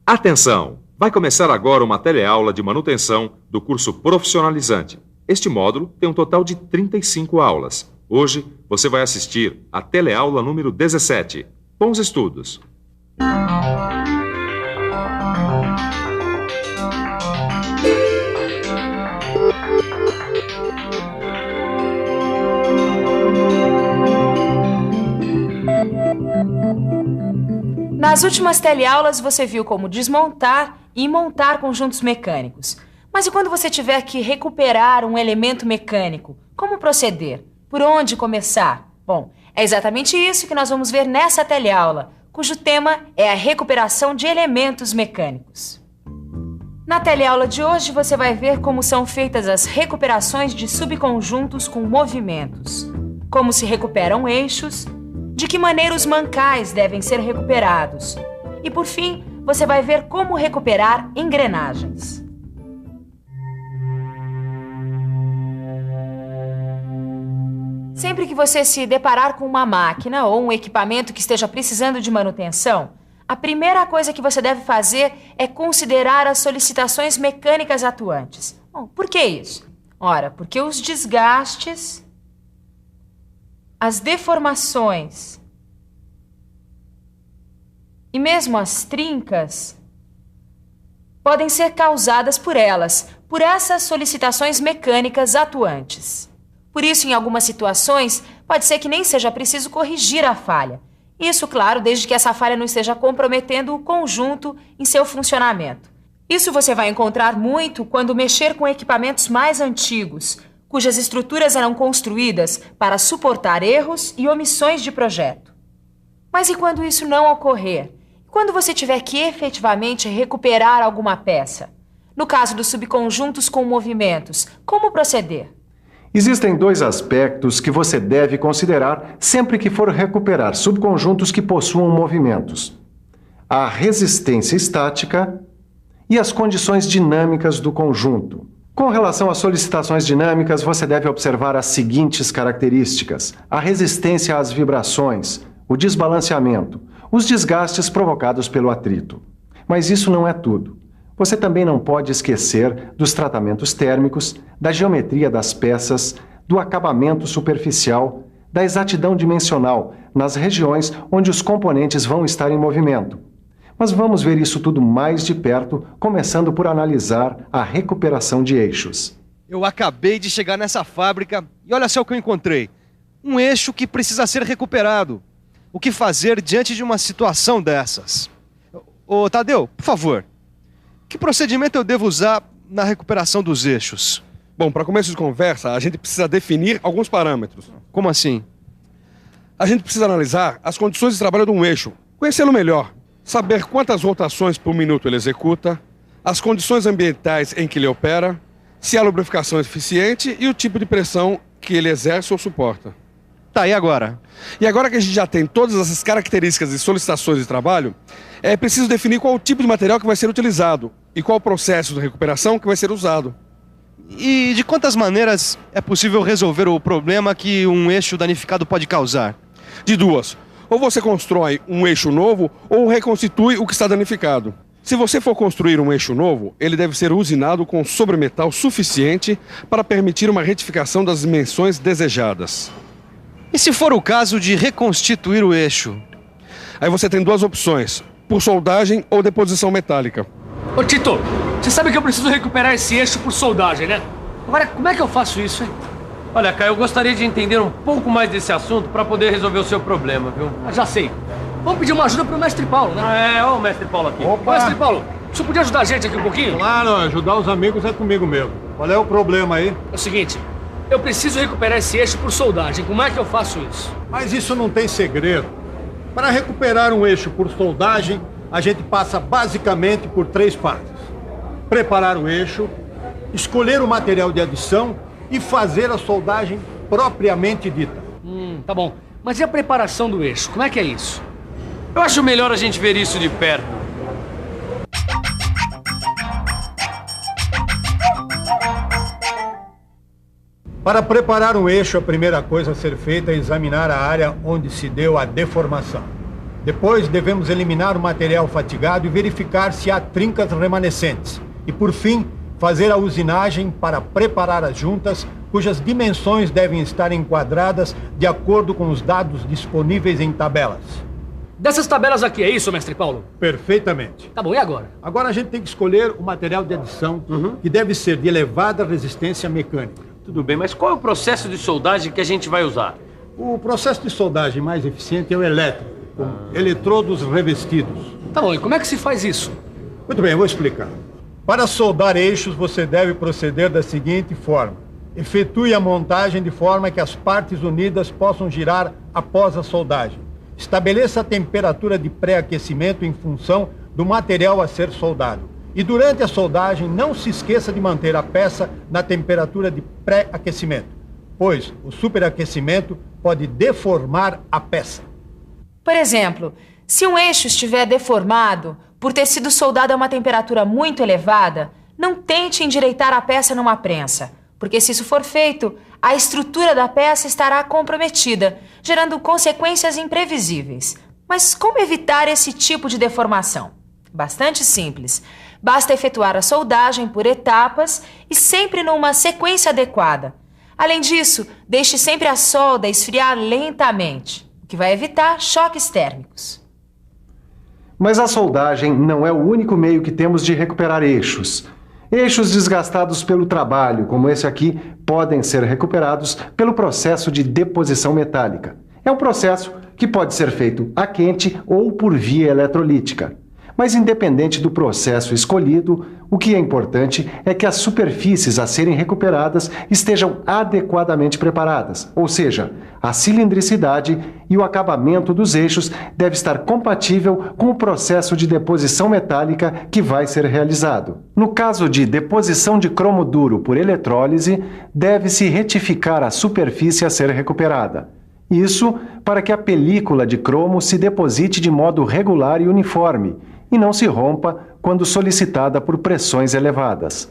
Atenção! Vai começar agora uma teleaula de manutenção do curso profissionalizante. Este módulo tem um total de 35 aulas. Hoje você vai assistir a teleaula número 17. Bons estudos! Nas últimas teleaulas você viu como desmontar e montar conjuntos mecânicos. Mas e quando você tiver que recuperar um elemento mecânico? Como proceder? Por onde começar? Bom, é exatamente isso que nós vamos ver nessa teleaula, cujo tema é a recuperação de elementos mecânicos. Na teleaula de hoje você vai ver como são feitas as recuperações de subconjuntos com movimentos, como se recuperam eixos, de que maneira os mancais devem ser recuperados. E, por fim, você vai ver como recuperar engrenagens. Sempre que você se deparar com uma máquina ou um equipamento que esteja precisando de manutenção, a primeira coisa que você deve fazer é considerar as solicitações mecânicas atuantes. Bom, por que isso? Ora, porque os desgastes, as deformações e mesmo as trincas podem ser causadas por elas, por essas solicitações mecânicas atuantes. Por isso, em algumas situações, pode ser que nem seja preciso corrigir a falha. Isso, claro, desde que essa falha não esteja comprometendo o conjunto em seu funcionamento. Isso você vai encontrar muito quando mexer com equipamentos mais antigos, cujas estruturas eram construídas para suportar erros e omissões de projeto. Mas e quando isso não ocorrer? Quando você tiver que efetivamente recuperar alguma peça? No caso dos subconjuntos com movimentos, como proceder? Existem dois aspectos que você deve considerar sempre que for recuperar subconjuntos que possuam movimentos: a resistência estática e as condições dinâmicas do conjunto. Com relação às solicitações dinâmicas, você deve observar as seguintes características: a resistência às vibrações, o desbalanceamento, os desgastes provocados pelo atrito. Mas isso não é tudo. Você também não pode esquecer dos tratamentos térmicos, da geometria das peças, do acabamento superficial, da exatidão dimensional nas regiões onde os componentes vão estar em movimento. Mas vamos ver isso tudo mais de perto, começando por analisar a recuperação de eixos. Eu acabei de chegar nessa fábrica e olha só o que eu encontrei. Um eixo que precisa ser recuperado. O que fazer diante de uma situação dessas? Ô, Tadeu, por favor, que procedimento eu devo usar na recuperação dos eixos? Bom, para começo de conversa, a gente precisa definir alguns parâmetros. Como assim? A gente precisa analisar as condições de trabalho de um eixo, conhecê-lo melhor. Saber quantas rotações por minuto ele executa, as condições ambientais em que ele opera, se a lubrificação é eficiente e o tipo de pressão que ele exerce ou suporta. Tá, e agora? E agora que a gente já tem todas essas características e solicitações de trabalho, é preciso definir qual o tipo de material que vai ser utilizado e qual o processo de recuperação que vai ser usado. E de quantas maneiras é possível resolver o problema que um eixo danificado pode causar? De duas. Ou você constrói um eixo novo ou reconstitui o que está danificado. Se você for construir um eixo novo, ele deve ser usinado com sobremetal suficiente para permitir uma retificação das dimensões desejadas. E se for o caso de reconstituir o eixo? Aí você tem duas opções: por soldagem ou deposição metálica. Ô Tito, você sabe que eu preciso recuperar esse eixo por soldagem, né? Agora, como é que eu faço isso, hein? Olha, Caio, eu gostaria de entender um pouco mais desse assunto para poder resolver o seu problema, viu? Já sei. Vamos pedir uma ajuda pro mestre Paulo, né? Ó o mestre Paulo aqui. Opa. Mestre Paulo, o senhor podia ajudar a gente aqui um pouquinho? Claro, ajudar os amigos é comigo mesmo. Qual é o problema aí? É o seguinte, eu preciso recuperar esse eixo por soldagem. Como é que eu faço isso? Mas isso não tem segredo. Para recuperar um eixo por soldagem, a gente passa basicamente por 3 partes: preparar o eixo, escolher o material de adição e fazer a soldagem propriamente dita. Tá bom. Mas e a preparação do eixo? Como é que é isso? Eu acho melhor a gente ver isso de perto. Para preparar um eixo, a primeira coisa a ser feita é examinar a área onde se deu a deformação. Depois, devemos eliminar o material fatigado e verificar se há trincas remanescentes. E, por fim, fazer a usinagem para preparar as juntas, cujas dimensões devem estar enquadradas de acordo com os dados disponíveis em tabelas. Dessas tabelas aqui, é isso, mestre Paulo? Perfeitamente. Tá bom, e agora? Agora a gente tem que escolher o material de adição, que deve ser de elevada resistência mecânica. Tudo bem, mas qual é o processo de soldagem que a gente vai usar? O processo de soldagem mais eficiente é o elétrico, com eletrodos revestidos. Tá bom, e como é que se faz isso? Muito bem, eu vou explicar. Para soldar eixos, você deve proceder da seguinte forma. Efetue a montagem de forma que as partes unidas possam girar após a soldagem. Estabeleça a temperatura de pré-aquecimento em função do material a ser soldado. E durante a soldagem, não se esqueça de manter a peça na temperatura de pré-aquecimento, pois o superaquecimento pode deformar a peça. Por exemplo, se um eixo estiver deformado por ter sido soldado a uma temperatura muito elevada, não tente endireitar a peça numa prensa, porque se isso for feito, a estrutura da peça estará comprometida, gerando consequências imprevisíveis. Mas como evitar esse tipo de deformação? Bastante simples. Basta efetuar a soldagem por etapas e sempre numa sequência adequada. Além disso, deixe sempre a solda esfriar lentamente, o que vai evitar choques térmicos. Mas a soldagem não é o único meio que temos de recuperar eixos. Eixos desgastados pelo trabalho, como esse aqui, podem ser recuperados pelo processo de deposição metálica. É um processo que pode ser feito a quente ou por via eletrolítica. Mas independente do processo escolhido, o que é importante é que as superfícies a serem recuperadas estejam adequadamente preparadas, ou seja, a cilindricidade e o acabamento dos eixos deve estar compatível com o processo de deposição metálica que vai ser realizado. No caso de deposição de cromo duro por eletrólise, deve-se retificar a superfície a ser recuperada. Isso para que a película de cromo se deposite de modo regular e uniforme, e não se rompa quando solicitada por pressões elevadas.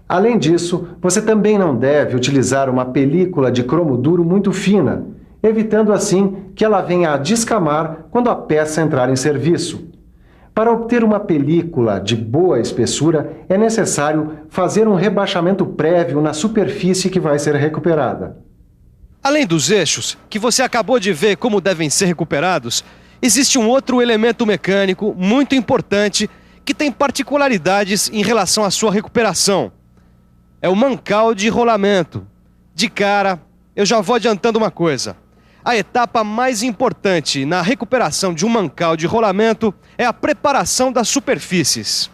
Além disso, você também não deve utilizar uma película de cromo duro muito fina, evitando assim que ela venha a descamar quando a peça entrar em serviço. Para obter uma película de boa espessura, é necessário fazer um rebaixamento prévio na superfície que vai ser recuperada. Além dos eixos, que você acabou de ver como devem ser recuperados, existe um outro elemento mecânico muito importante que tem particularidades em relação à sua recuperação. É o mancal de rolamento. De cara, eu já vou adiantando uma coisa. A etapa mais importante na recuperação de um mancal de rolamento é a preparação das superfícies.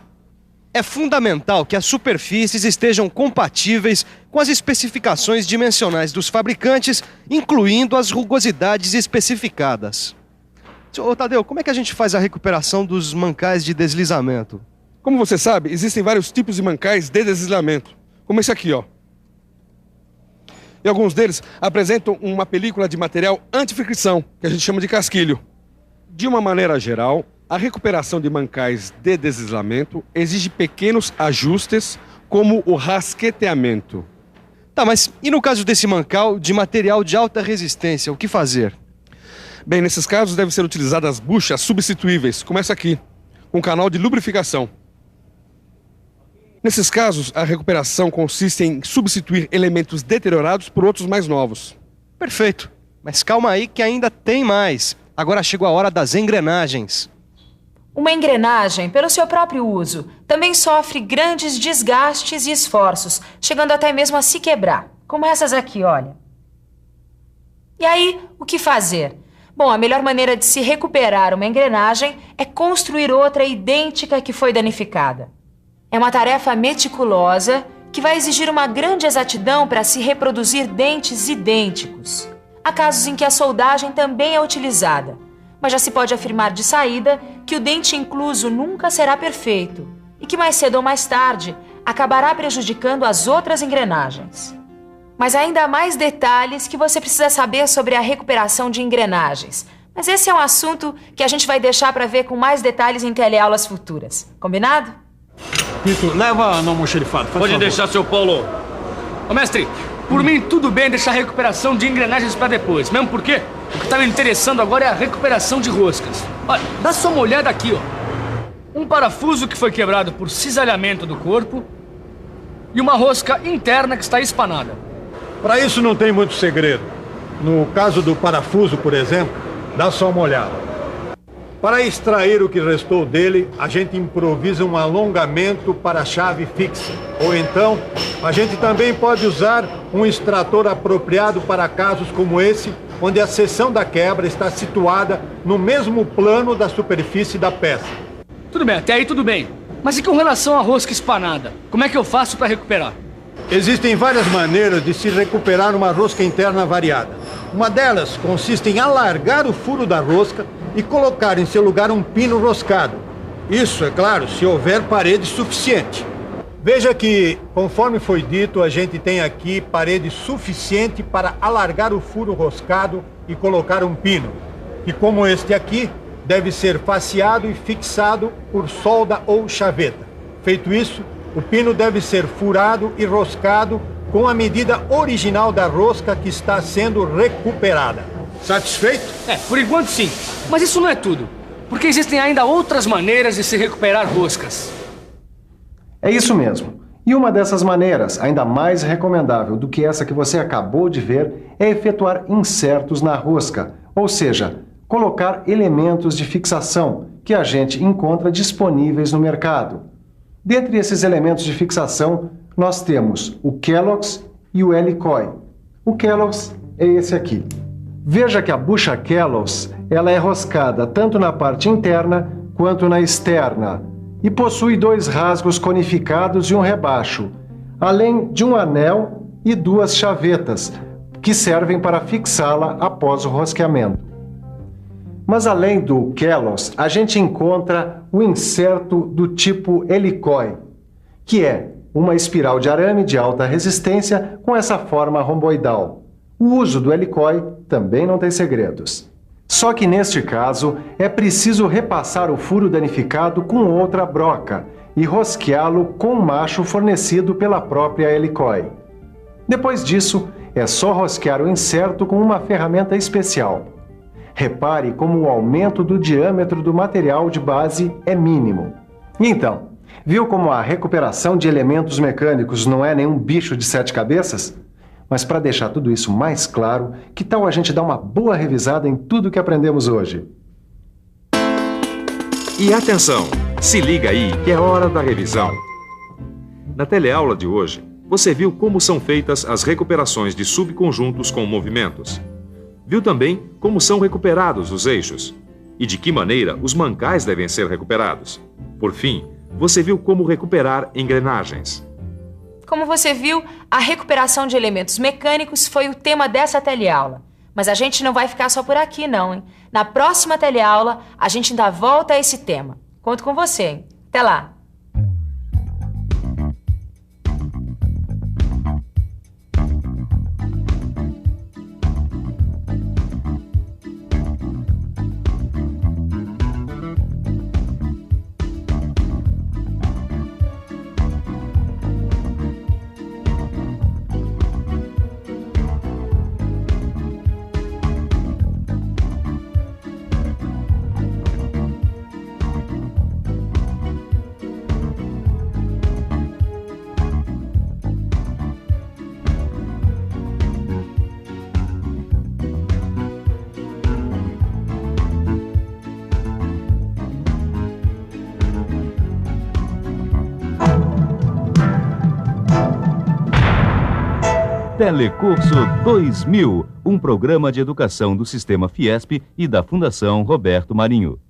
É fundamental que as superfícies estejam compatíveis com as especificações dimensionais dos fabricantes, incluindo as rugosidades especificadas. Ô Tadeu, como é que a gente faz a recuperação dos mancais de deslizamento? Como você sabe, existem vários tipos de mancais de deslizamento, como esse aqui, ó. E alguns deles apresentam uma película de material anti-fricção, que a gente chama de casquilho. De uma maneira geral, a recuperação de mancais de deslizamento exige pequenos ajustes, como o rasqueteamento. Tá, mas e no caso desse mancal de material de alta resistência, o que fazer? Bem, nesses casos devem ser utilizadas buchas substituíveis, como essa aqui, com canal de lubrificação. Nesses casos, a recuperação consiste em substituir elementos deteriorados por outros mais novos. Perfeito, mas calma aí que ainda tem mais. Agora chegou a hora das engrenagens. Uma engrenagem, pelo seu próprio uso, também sofre grandes desgastes e esforços, chegando até mesmo a se quebrar, como essas aqui, olha. E aí, o que fazer? Bom, a melhor maneira de se recuperar uma engrenagem é construir outra idêntica que foi danificada. É uma tarefa meticulosa que vai exigir uma grande exatidão para se reproduzir dentes idênticos. Há casos em que a soldagem também é utilizada, mas já se pode afirmar de saída que o dente incluso nunca será perfeito e que mais cedo ou mais tarde acabará prejudicando as outras engrenagens. Mas ainda há mais detalhes que você precisa saber sobre a recuperação de engrenagens. Mas esse é um assunto que a gente vai deixar para ver com mais detalhes em teleaulas futuras. Combinado? Tito, leva no almoxerifado. Pode deixar, seu Paulo. Ô, mestre, por mim tudo bem deixar a recuperação de engrenagens para depois. Mesmo porque o que está me interessando agora é a recuperação de roscas. Olha, dá só uma olhada aqui, ó. Um parafuso que foi quebrado por cisalhamento do corpo e uma rosca interna que está espanada. Para isso não tem muito segredo. No caso do parafuso, por exemplo, dá só uma olhada. Para extrair o que restou dele, a gente improvisa um alongamento para a chave fixa. Ou então, a gente também pode usar um extrator apropriado para casos como esse, onde a seção da quebra está situada no mesmo plano da superfície da peça. Tudo bem, até aí tudo bem. Mas e com relação à rosca espanada? Como é que eu faço para recuperar? Existem várias maneiras de se recuperar uma rosca interna variada. Uma delas consiste em alargar o furo da rosca e colocar em seu lugar um pino roscado. Isso, é claro, se houver parede suficiente. Veja que, conforme foi dito, a gente tem aqui parede suficiente para alargar o furo roscado e colocar um pino, que, como este aqui, deve ser faceado e fixado por solda ou chaveta. Feito isso, o pino deve ser furado e roscado com a medida original da rosca que está sendo recuperada. Satisfeito? Por enquanto sim. Mas isso não é tudo. Porque existem ainda outras maneiras de se recuperar roscas. É isso mesmo. E uma dessas maneiras, ainda mais recomendável do que essa que você acabou de ver, é efetuar insertos na rosca, ou seja, colocar elementos de fixação que a gente encontra disponíveis no mercado. Dentre esses elementos de fixação, nós temos o Kellogg's e o Helicoi. O Kellogg's é esse aqui. Veja que a bucha Kellogg's ela é roscada tanto na parte interna quanto na externa e possui 2 rasgos conificados e um rebaixo, além de um anel e 2 chavetas que servem para fixá-la após o rosqueamento. Mas além do Kellogg's, a gente encontra o inserto do tipo Helicoi, que é uma espiral de arame de alta resistência com essa forma romboidal. O uso do Helicoi também não tem segredos. Só que neste caso, é preciso repassar o furo danificado com outra broca e rosqueá-lo com o macho fornecido pela própria Helicoi. Depois disso, é só rosquear o inserto com uma ferramenta especial. Repare como o aumento do diâmetro do material de base é mínimo. E então, viu como a recuperação de elementos mecânicos não é nenhum bicho de 7 cabeças? Mas para deixar tudo isso mais claro, que tal a gente dar uma boa revisada em tudo que aprendemos hoje? E atenção, se liga aí que é hora da revisão. Na teleaula de hoje, você viu como são feitas as recuperações de subconjuntos com movimentos. Viu também como são recuperados os eixos e de que maneira os mancais devem ser recuperados. Por fim, você viu como recuperar engrenagens. Como você viu, a recuperação de elementos mecânicos foi o tema dessa teleaula. Mas a gente não vai ficar só por aqui, não, hein? Na próxima teleaula, a gente ainda volta a esse tema. Conto com você, hein? Até lá! Telecurso 2000, um programa de educação do Sistema Fiesp e da Fundação Roberto Marinho.